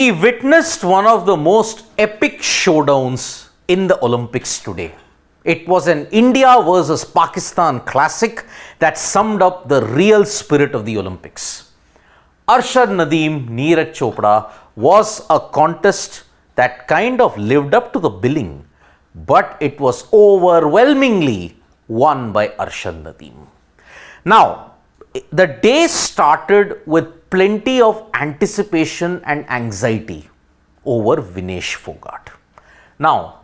We witnessed one of the most epic showdowns in the Olympics today. It was an India versus Pakistan classic that summed up the real spirit of the Olympics. Arshad Nadeem, Neeraj Chopra was a contest that kind of lived up to the billing, but it was overwhelmingly won by Arshad Nadeem. Now, the day started with plenty of anticipation and anxiety over Vinesh Phogat. Now,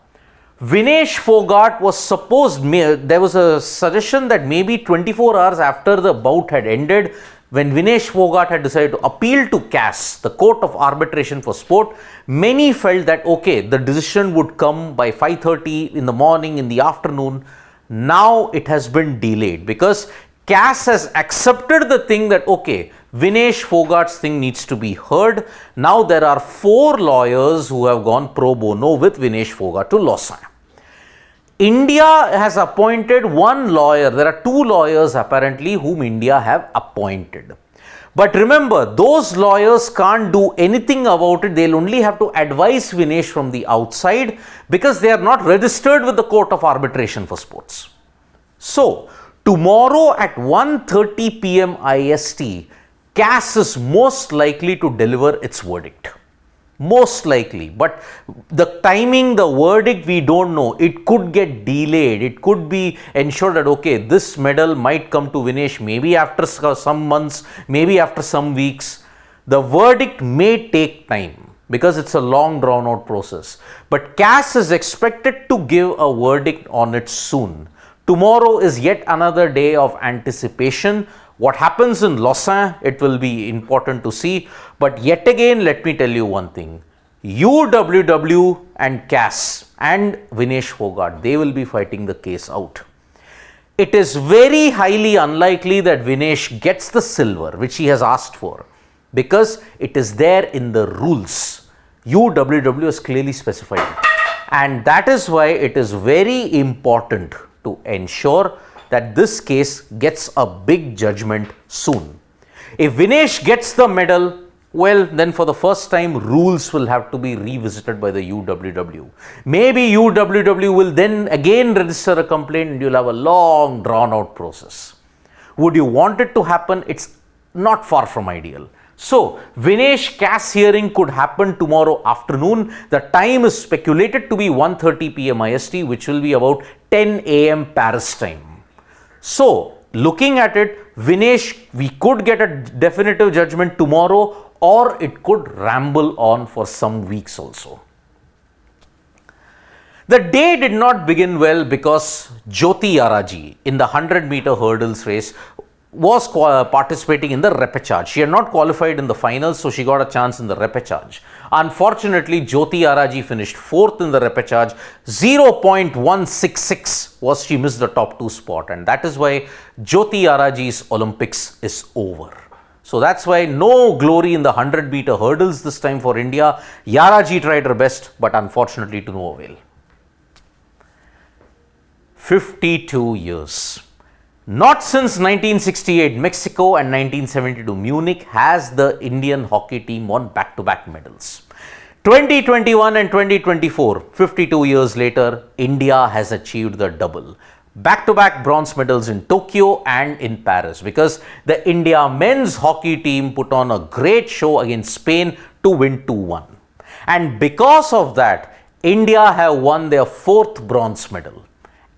Vinesh Phogat was supposed, there was a suggestion that maybe 24 hours after the bout had ended, when Vinesh Phogat had decided to appeal to CAS, the Court of Arbitration for Sport, many felt that okay, the decision would come by 5:30 in the morning, in the afternoon. Now it has been delayed because CAS has accepted the thing that okay, Vinesh Phogat's thing needs to be heard. Now there are 4 lawyers who have gone pro bono with Vinesh Phogat to Lausanne. India has appointed one lawyer. There are 2 lawyers apparently whom India have appointed. But remember, those lawyers can't do anything about it. They'll only have to advise Vinesh from the outside because they are not registered with the Court of Arbitration for Sports. So, tomorrow at 1:30 p.m. IST, CAS is most likely to deliver its verdict. Most likely. But the timing, the verdict, we don't know. It could get delayed. It could be ensured that, okay, this medal might come to Vinesh maybe after some months, maybe after some weeks. The verdict may take time because it's a long drawn out process. But CAS is expected to give a verdict on it soon. Tomorrow is yet another day of anticipation. What happens in Lausanne, it will be important to see. But yet again, let me tell you one thing. UWW and CAS and Vinesh Phogat, they will be fighting the case out. It is very highly unlikely that Vinesh gets the silver, which he has asked for, because it is there in the rules. UWW has clearly specified it. And that is why it is very important to ensure that this case gets a big judgment soon. If Vinesh gets the medal, well, then for the first time, rules will have to be revisited by the UWW. Maybe UWW will then again register a complaint and you'll have a long drawn out process. Would you want it to happen? It's not far from ideal. So, Vinesh CAS hearing could happen tomorrow afternoon. The time is speculated to be 1:30 p.m. IST, which will be about 10 a.m. Paris time. So, looking at it, Vinesh, we could get a definitive judgment tomorrow, or it could ramble on for some weeks also. The day did not begin well because Jyothi Yarraji in the 100-meter hurdles race was participating in the repechage. She had not qualified in the finals, so she got a chance in the repechage. Unfortunately, Jyothi Yarraji finished 4th in the repechage. 0.166 was she missed the top 2 spot, and that is why Jyothi Yarraji's Olympics is over. So that's why no glory in the 100-meter hurdles this time for India. Yarraji tried her best, but unfortunately to no avail. 52 years. Not since 1968 Mexico and 1972 Munich has the Indian hockey team won back-to-back medals. 2021 and 2024, 52 years later, India has achieved the double. Back-to-back bronze medals in Tokyo and in Paris, because the India men's hockey team put on a great show against Spain to win 2-1. And because of that, India have won their 4th bronze medal.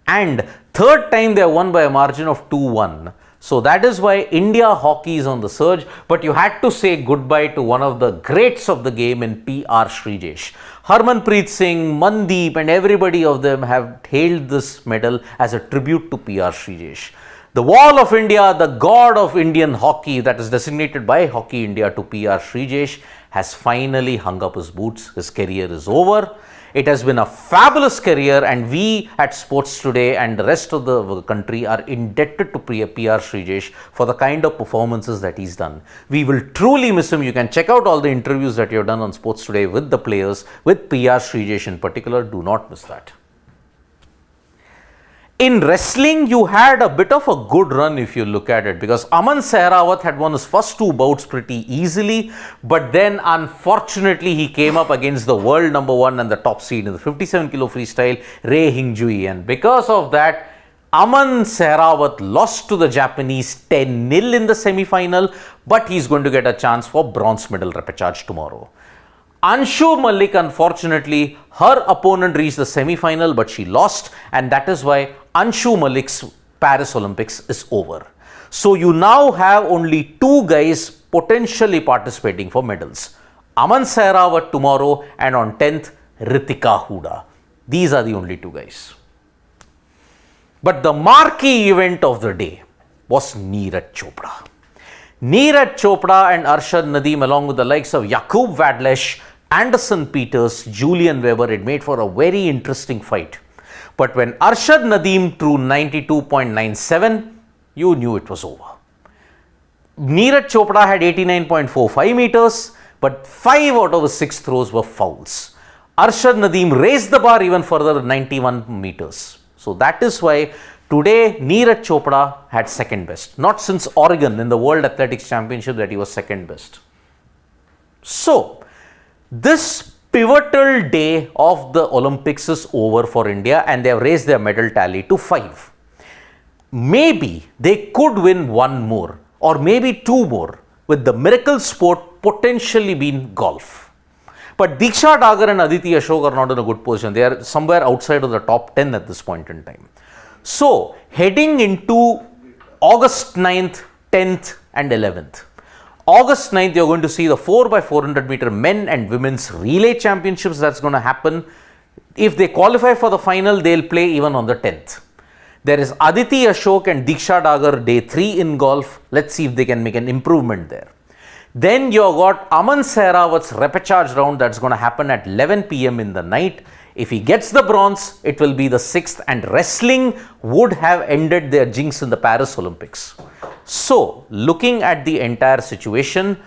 And 3rd time they won by a margin of 2-1. So that is why India hockey is on the surge. But you had to say goodbye to one of the greats of the game in P.R. Srijesh. Harmanpreet Singh, Mandeep and everybody of them have hailed this medal as a tribute to P.R. Srijesh. The wall of India, the god of Indian hockey that is designated by Hockey India to P.R. Srijesh, has finally hung up his boots. His career is over. It has been a fabulous career, and we at Sports Today and the rest of the country are indebted to P.R. Srijesh for the kind of performances that he's done. We will truly miss him. You can check out all the interviews that you've done on Sports Today with the players, with P.R. Srijesh in particular. Do not miss that. In wrestling, you had a bit of a good run if you look at it, because Aman Sehrawat had won his first two bouts pretty easily, but then unfortunately he came up against the world number one and the top seed in the 57 kilo freestyle, Ray Hingjui, and because of that, Aman Sehrawat lost to the Japanese 10-0 in the semi-final, but he's going to get a chance for bronze medal repechage tomorrow. Anshu Malik, unfortunately, her opponent reached the semi-final, but she lost, and that is why Anshu Malik's Paris Olympics is over. So you now have only two guys potentially participating for medals. Aman Sehrawat tomorrow, and on 10th, Ritika Huda. These are the only two guys. But the marquee event of the day was Neeraj Chopra. Neeraj Chopra and Arshad Nadeem, along with the likes of Jakub Wadlesh, Anderson Peters, Julian Weber, it made for a very interesting fight. But when Arshad Nadeem threw 92.97, you knew it was over. Neeraj Chopra had 89.45 meters, but 5 out of his 6 throws were fouls. Arshad Nadeem raised the bar even further at 91 meters. So that is why today Neeraj Chopra had second best. Not since Oregon in the World Athletics Championship that he was second best. So this pivotal day of the Olympics is over for India, and they have raised their medal tally to 5. Maybe they could win one more or maybe two more, with the miracle sport potentially being golf. But Diksha Dagar and Aditi Ashok are not in a good position. They are somewhere outside of the top 10 at this point in time. So heading into August 9th, 10th and 11th. August 9th, you're going to see the 4x400 meter men and women's relay championships. That's going to happen. If they qualify for the final, they'll play even on the 10th. There is Aditi Ashok and Diksha Dagar day 3 in golf. Let's see if they can make an improvement there. Then you've got Aman Sehrawat's repechage round that's going to happen at 11 p.m. in the night. If he gets the bronze, it will be the 6th, and wrestling would have ended their jinx in the Paris Olympics. So, looking at the entire situation,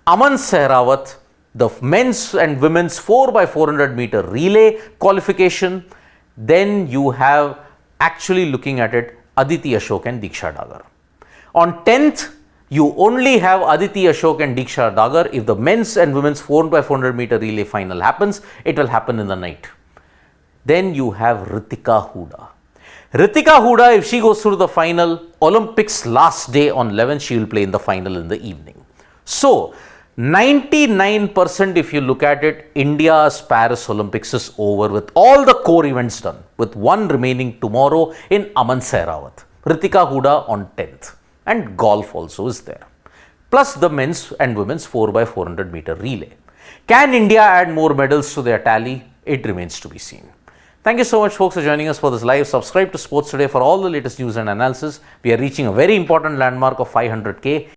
Aman Sehrawat, the men's and women's 4x400 meter relay qualification, then you have actually looking at it Aditi Ashok and Diksha Dagar. On 10th, you only have Aditi Ashok and Diksha Dagar. If the men's and women's 4x400 meter relay final happens, it will happen in the night. Then you have Ritika Huda. Ritika Huda, if she goes through the final, Olympics last day on 11th, she will play in the final in the evening. So, 99% if you look at it, India's Paris Olympics is over with all the core events done, with one remaining tomorrow in Aman Sehrawat. Ritika Huda on 10th. And golf also is there. Plus the men's and women's 4x400 meter relay. Can India add more medals to their tally? It remains to be seen. Thank you so much, folks, for joining us for this live. Subscribe to Sports Today for all the latest news and analysis. We are reaching a very important landmark of 500K.